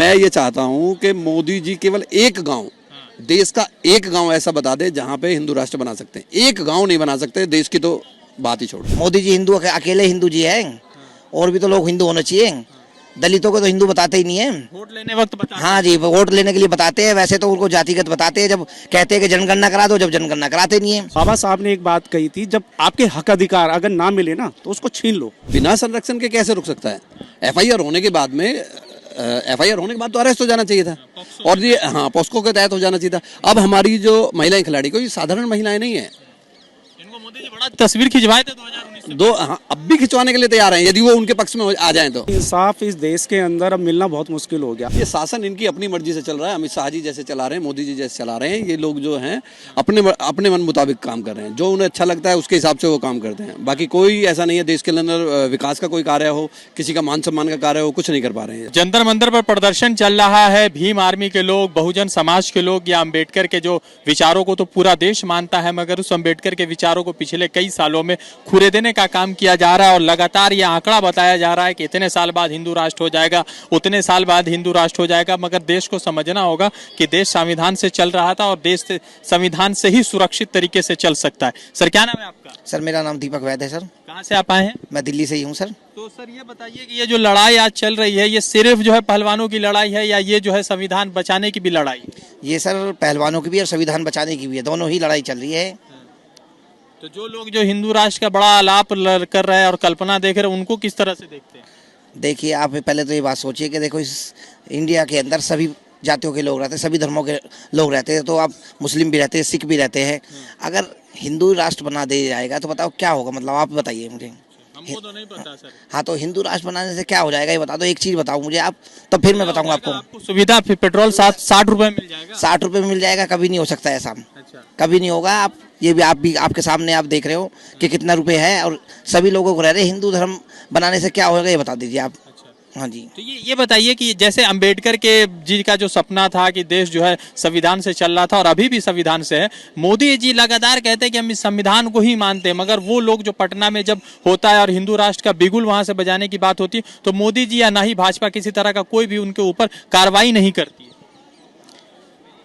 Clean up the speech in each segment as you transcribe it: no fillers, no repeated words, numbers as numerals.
मैं ये चाहता हूँ कि मोदी जी केवल एक गांव, देश का एक गांव ऐसा बता दे जहां पे हिंदू राष्ट्र बना सकते हैं। एक गांव नहीं बना सकते, देश की तो बात ही छोड़। मोदी जी हिंदू अकेले हिंदू जी हैं, और भी तो लोग हिंदू होने चाहिए। दलितों को तो हिंदू बताते ही नहीं है। वोट लेने वक्त बताते हाँ जी, वोट लेने के लिए बताते हैं, वैसे तो उनको जातिगत बताते हैं। जब कहते हैं कि जनगणना करा दो, जब जनगणना कराते नहीं है। बाबा साहब ने एक बात कही थी, जब आपके हक अधिकार अगर ना मिले ना तो उसको छीन लो। बिना संरक्षण के कैसे रुक सकता है? एफआईआर होने के बाद में एफआईआर होने के बाद तो अरेस्ट हो जाना चाहिए था, और ये हाँ पॉस्को के तहत हो जाना चाहिए था। अब हमारी जो महिलाएं खिलाड़ी, कोई साधारण महिलाएं नहीं है। इनको मोदी जी बड़ा तस्वीर खिंचवाए थे 2019 दो हाँ, अब भी खिंचवाने के लिए तैयार हैं यदि वो उनके पक्ष में आ जाएं तो। इंसाफ इस देश के अंदर अब मिलना बहुत मुश्किल हो गया। ये शासन इनकी अपनी मर्जी से चल रहा है। अमित शाह जी जैसे चला रहे हैं, मोदी जी जैसे चला रहे हैं। ये लोग जो हैं अपने मन मुताबिक काम कर रहे हैं, जो उन्हें अच्छा लगता है उसके हिसाब से वो काम करते हैं। बाकी कोई ऐसा नहीं है देश के अंदर विकास का कोई कार्य हो, किसी का मान सम्मान का कार्य हो, कुछ नहीं कर पा रहे हैं। जंतर मंतर पर प्रदर्शन चल रहा है। भीम आर्मी के लोग, बहुजन समाज के लोग या अंबेडकर के जो विचारों को तो पूरा देश मानता है, मगर उस अंबेडकर के विचारों को पिछले कई सालों में खुरे देने का काम किया जा रहा है। और लगातार ये आंकड़ा बताया जा रहा है कि इतने साल बाद हिंदू राष्ट्र हो जाएगा, उतने साल बाद हिंदू राष्ट्र हो जाएगा। मगर देश को समझना होगा कि देश संविधान से चल रहा था और देश संविधान से ही सुरक्षित तरीके से चल सकता है। सर क्या नाम है आपका? सर मेरा नाम दीपक वैद है। सर कहाँ से आप आए हैं? मैं दिल्ली से ही हूँ सर। तो सर ये बताइए कि ये जो लड़ाई आज चल रही है, ये सिर्फ जो है पहलवानों की लड़ाई है या ये जो है संविधान बचाने की भी लड़ाई? ये सर पहलवानों की भी और संविधान बचाने की भी है, दोनों ही लड़ाई चल रही है। तो जो लोग जो हिंदू राष्ट्र का बड़ा आलाप कर रहे हैं और कल्पना देख रहे हैं, उनको किस तरह से देखते हैं? देखिए, आप पहले तो ये बात सोचिए कि देखो, इस इंडिया के अंदर सभी जातियों के लोग रहते हैं, सभी धर्मों के लोग रहते हैं। तो आप मुस्लिम भी रहते हैं, सिख भी रहते हैं। अगर हिंदू राष्ट्र बना दिया जाएगा तो बताओ क्या होगा? मतलब आप बताइए मुझे। हमको तो नहीं पता सर। हाँ, तो हिंदू राष्ट्र बनाने से क्या हो जाएगा ये बता दो। एक चीज बताओ मुझे आप, तब फिर मैं बताऊंगा आपको। आपको सुविधा पेट्रोल 60 रुपए मिल जाएगा। 60 रुपए में मिल जाएगा? कभी नहीं हो सकता ऐसा। अच्छा। कभी नहीं होगा। आप ये भी आपके सामने आप देख रहे हो कि कितना रुपए है, और सभी लोगों को रह रहे। हिंदू धर्म बनाने से क्या होगा ये बता दीजिए आप। हाँ जी। तो ये बताइए कि जैसे अंबेडकर के जी का जो सपना था कि देश जो है संविधान से चल रहा था और अभी भी संविधान से है, मोदी जी लगातार कहते हैं कि हम इस संविधान को ही मानते हैं। मगर वो लोग जो पटना में जब होता है और हिंदू राष्ट्र का बिगुल वहां से बजाने की बात होती है, तो मोदी जी या ना ही भाजपा किसी तरह का कोई भी उनके ऊपर कार्रवाई नहीं करती है।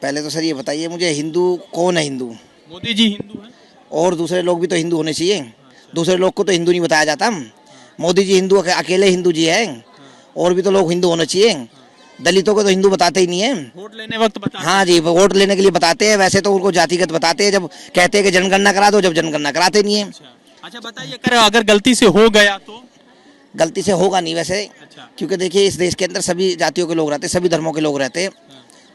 पहले तो सर ये बताइए मुझे, हिंदू कौन है? हिंदू मोदी जी हिंदू है, और दूसरे लोग भी तो हिंदू होने चाहिए। दूसरे लोग को तो हिंदू नहीं बताया जाता। मोदी जी हिंदू अकेले हिंदू जी हैं, और भी तो लोग हिंदू होने चाहिए। दलितों को तो हिंदू बताते ही नहीं है। वोट लेने वक्त बताते हाँ जी, वोट लेने के लिए बताते हैं, वैसे तो उनको जातिगत बताते हैं। जब कहते हैं कि जनगणना करा दो, जब जनगणना कराते नहीं है। अच्छा बताइए, अगर गलती से हो गया तो? गलती से होगा नहीं वैसे। अच्छा। क्योंकि देखिए, इस देश के अंदर सभी जातियों के लोग रहते हैं, सभी धर्मों के लोग रहते हैं,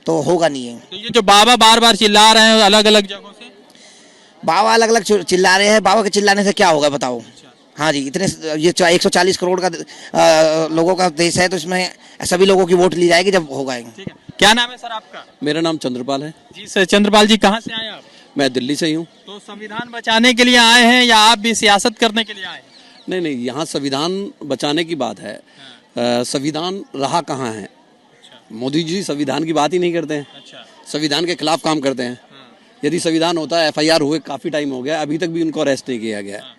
तो होगा नहीं है। तो ये जो बाबा बार बार चिल्ला रहे हैं अलग अलग जगहों से, बाबा अलग अलग चिल्ला रहे हैं, बाबा के चिल्लाने से क्या होगा बताओ? हाँ जी, इतने ये 140 करोड़ का लोगों का देश है, तो इसमें सभी लोगों की वोट ली जाएगी जब होगा। ठीक है। क्या नाम है सर आपका? मेरा नाम चंद्रपाल है। जी सर, चंद्रपाल जी कहाँ से आए आप? मैं दिल्ली से ही हूँ। तो संविधान बचाने के लिए आए हैं या आप भी सियासत करने के लिए आए हैं? नहीं नहीं, यहाँ संविधान बचाने की बात है। संविधान रहा कहाँ है? मोदी जी संविधान की बात ही नहीं करते हैं। अच्छा। संविधान के खिलाफ काम करते हैं। यदि संविधान होता है, एफआईआर हुए काफी टाइम हो गया, अभी तक भी उनको अरेस्ट नहीं किया गया है।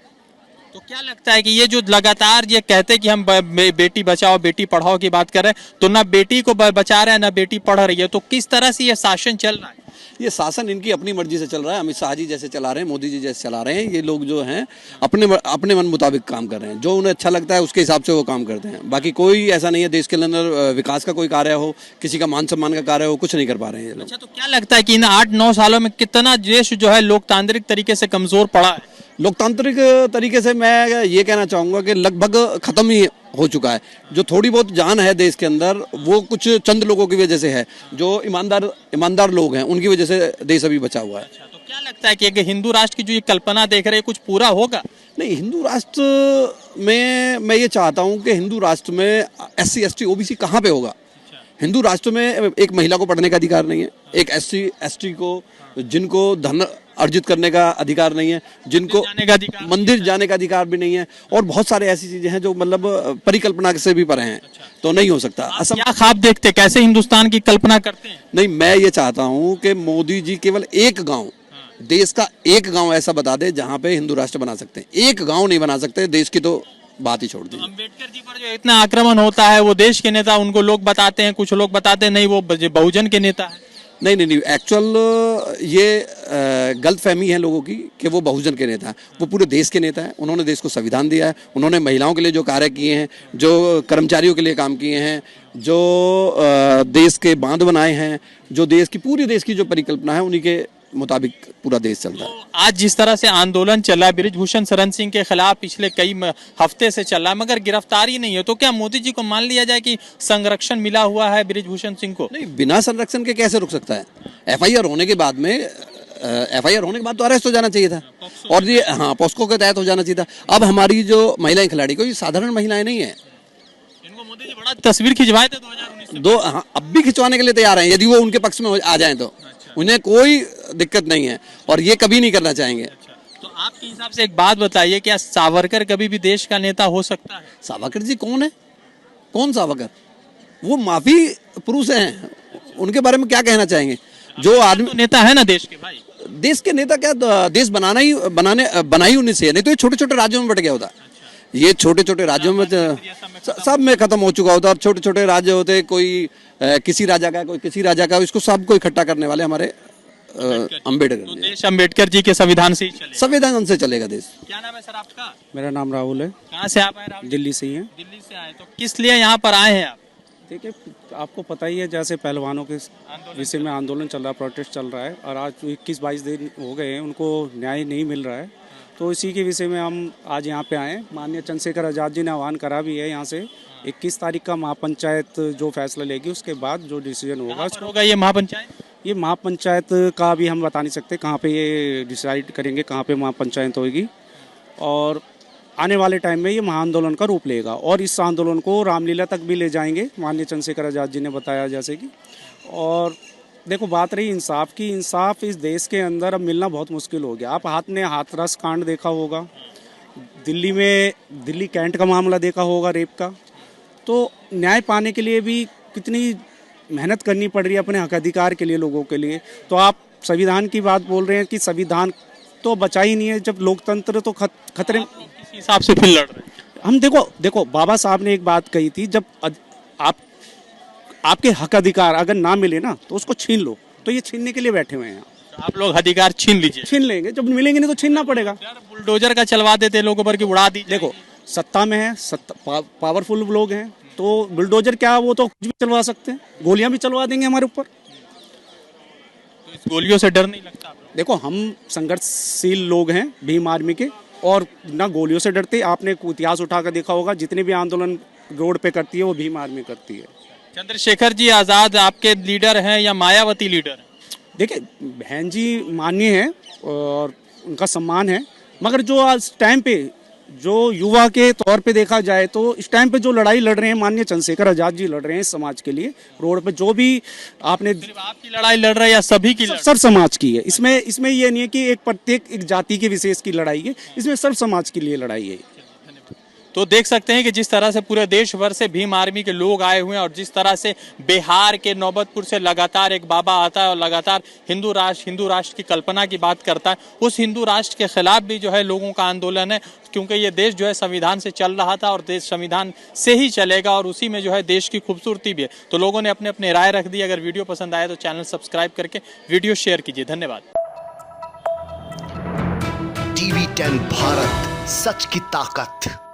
तो क्या लगता है कि ये जो लगातार ये कहते हैं कि हम बेटी बचाओ बेटी पढ़ाओ की बात कर रहे हैं, तो ना बेटी को बचा रहे हैं ना बेटी पढ़ रही है, तो किस तरह से ये शासन चल रहा है? ये शासन इनकी अपनी मर्जी से चल रहा है। अमित शाह जी जैसे चला रहे हैं, मोदी जी जैसे चला रहे हैं। ये लोग जो हैं अपने मन मुताबिक काम कर रहे हैं, जो उन्हें अच्छा लगता है उसके हिसाब से वो काम करते हैं। बाकी कोई ऐसा नहीं है देश के अंदर विकास का कोई कार्य हो, किसी का मान सम्मान का कार्य हो, कुछ नहीं कर पा रहे हैं ये लोग। अच्छा, तो क्या लगता है कि इन 8-9 सालों में कितना देश जो है लोकतांत्रिक तरीके से कमजोर पड़ा है? लोकतांत्रिक तरीके से मैं ये कहना चाहूँगा कि लगभग ख़त्म ही हो चुका है। जो थोड़ी बहुत जान है देश के अंदर, वो कुछ चंद लोगों की वजह से है। जो ईमानदार लोग हैं, उनकी वजह से देश अभी बचा हुआ है। अच्छा, तो क्या लगता है कि अगर हिंदू राष्ट्र की जो ये कल्पना देख रहे हैं, कुछ पूरा होगा? नहीं, हिंदू राष्ट्र में मैं ये चाहता हूँ कि हिंदू राष्ट्र में SC ST OBC कहाँ पे होगा? हिंदू राष्ट्र में एक महिला को पढ़ने का अधिकार नहीं है, एक SC ST को, जिनको धन अर्जित करने का अधिकार नहीं है, जिनको मंदिर जाने का अधिकार भी नहीं है, और बहुत सारे ऐसी चीजें हैं जो मतलब परिकल्पना से भी परे हैं। तो नहीं हो सकता। असम क्या ख्वाब देखते, कैसे हिंदुस्तान की कल्पना करते हैं? नहीं, मैं ये चाहता हूँ कि मोदी जी केवल एक गांव, देश का एक गांव ऐसा बता दे जहां पे हिंदू राष्ट्र बना सकते हैं। एक गांव नहीं बना सकते, देश की तो बात ही छोड़ दी। अम्बेडकर जी पर जो इतना आक्रमण होता है, वो देश के नेता उनको लोग बताते हैं, कुछ लोग बताते हैं नहीं वो बहुजन के नेता है। नहीं, एक्चुअल ये गलत फहमी है लोगों की कि वो बहुजन के नेता हैं। वो पूरे देश के नेता हैं। उन्होंने देश को संविधान दिया है, उन्होंने महिलाओं के लिए जो कार्य किए हैं, जो कर्मचारियों के लिए काम किए हैं, जो देश के बांध बनाए हैं, जो देश की पूरी देश की जो परिकल्पना है, उन्हीं के मुताबिक पूरा देश चल रहा है। तो आज जिस तरह से आंदोलन चल रहा है बृजभूषण शरण सिंह के खिलाफ पिछले कई हफ्ते से चल रहा है, मगर गिरफ्तारी नहीं है, तो क्या मोदी जी को मान लिया जाए कि संरक्षण मिला हुआ है बृजभूषण सिंह को? नहीं, बिना संरक्षण के कैसे रुक सकता है? एफआईआर होने के बाद में तो अरेस्ट हो जाना चाहिए था, और ये पॉस्को के तहत हो जाना चाहिए था। अब हमारी जो महिलाएं खिलाड़ी कोई साधारण महिलाएं नहीं है। इनको मोदी जी बड़ा तस्वीर खिंचवाए थे 2019 में। अब भी खिंचवाने के लिए तैयार हैं, यदि वो उनके पक्ष में आ जाएं तो उन्हें कोई दिक्कत नहीं है, और ये कभी नहीं करना चाहेंगे। तो आपके हिसाब से एक बात बताइए, क्या सावरकर कभी भी देश का नेता हो सकता है? सावरकर जी कौन है? कौन सावरकर? वो माफी पुरुष हैं, उनके बारे में क्या कहना चाहेंगे? जो आदमी तो नेता है ना देश के भाई। देश के नेता क्या, देश बनाई उन्हीं से है, नहीं तो ये छोटे छोटे राज्यों में बट गया होता। ये छोटे छोटे राज्यों में सब में खत्म हो चुका होता, और छोटे छोटे राज्य होते, कोई किसी राजा का, कोई किसी राजा का, इसको सबको इकट्ठा करने वाले हमारे अम्बेडकर तो जी। देश अम्बेडकर जी के संविधान से ही चलेगा। संविधान से चलेगा देश। क्या नाम है सर आपका? मेरा नाम राहुल है, कहाँ से आप आए राहुल? दिल्ली से ही है। दिल्ली से आए, तो किस लिए यहाँ पर आए हैं आप? देखिए, आपको पता ही है जैसे पहलवानों के विषय में आंदोलन चल रहा है, प्रोटेस्ट चल रहा है, और आज 21-22 दिन हो गए हैं, उनको न्याय नहीं मिल रहा है। तो इसी के विषय में हम आज यहाँ पे आए हैं। माननीय चंद्रशेखर आज़ाद जी ने आह्वान करा भी है यहाँ से 21 तारीख का महापंचायत जो फैसला लेगी, उसके बाद जो डिसीजन होगा कहाँ पर होगा ये महापंचायत? ये महापंचायत का भी हम बता नहीं सकते कहाँ पे ये डिसाइड करेंगे, कहाँ पे महापंचायत होगी। और आने वाले टाइम में ये महाआंदोलन का रूप लेगा, और इस आंदोलन को रामलीला तक भी ले जाएंगे, माननीय चंद्रशेखर आज़ाद जी ने बताया जैसे कि। और देखो, बात रही इंसाफ की, इंसाफ इस देश के अंदर अब मिलना बहुत मुश्किल हो गया। आप हाथरस कांड देखा होगा, दिल्ली कैंट का मामला देखा होगा, रेप का। तो न्याय पाने के लिए भी कितनी मेहनत करनी पड़ रही है अपने हक अधिकार के लिए, लोगों के लिए। तो आप संविधान की बात बोल रहे हैं कि संविधान तो बचा ही नहीं है, जब लोकतंत्र तो खतरे। किस हिसाब से फिर लड़ रहे हैं? हम देखो बाबा साहब ने एक बात कही थी, जब आपके हक अधिकार अगर ना मिले ना तो उसको छीन लो। तो ये छीनने के लिए बैठे हुए हैं। आप लोग अधिकार छीन लीजिए। छीन लेंगे, जब मिलेंगे नहीं तो छीनना पड़ेगा। यार बुलडोजर का चलवा देते लोगों पर कि उड़ा दी। देखो, सत्ता में है, पावरफुल लोग हैं, तो बुलडोजर क्या, वो तो कुछ भी चलवा सकते हैं, गोलियां भी चलवा देंगे हमारे ऊपर। तो इस गोलियों से डर नहीं लगता? देखो, हम संघर्षशील लोग हैं, भीम आर्मी के, और ना गोलियों से डरते। आपने इतिहास उठाकर देखा होगा, जितने भी आंदोलन रोड पे करती है वो भीम आर्मी करती है। चंद्रशेखर जी आजाद आपके लीडर हैं या मायावती लीडर है? देखिए, बहन जी माननीय है और उनका सम्मान है, मगर जो आज टाइम पे जो युवा के तौर पे देखा जाए तो इस टाइम पे जो लड़ाई लड़ रहे हैं माननीय चंद्रशेखर आजाद जी लड़ रहे हैं समाज के लिए, रोड पे जो भी आपने सिर्फ आपकी लड़ाई लड़ रहे हैं या सभी की लड़? सब समाज की है। इसमें ये नहीं है कि एक प्रत्येक एक जाति के विशेष की लड़ाई है, इसमें सब समाज के लिए लड़ाई है। तो देख सकते हैं कि जिस तरह से पूरे देश भर से भीम आर्मी के लोग आए हुए हैं, और जिस तरह से बिहार के नौबतपुर से लगातार एक बाबा आता है और लगातार हिंदू राष्ट्र की कल्पना की बात करता है। उस हिंदू राष्ट्र के खिलाफ भी जो है लोगों का आंदोलन है, क्योंकि ये देश जो है संविधान से चल रहा था और देश संविधान से ही चलेगा, और उसी में जो है देश की खूबसूरती भी है। तो लोगों ने अपने अपने राय रख दी। अगर वीडियो पसंद आए तो चैनल सब्सक्राइब करके वीडियो शेयर कीजिए। धन्यवाद। टीवी 10 भारत, सच की ताकत।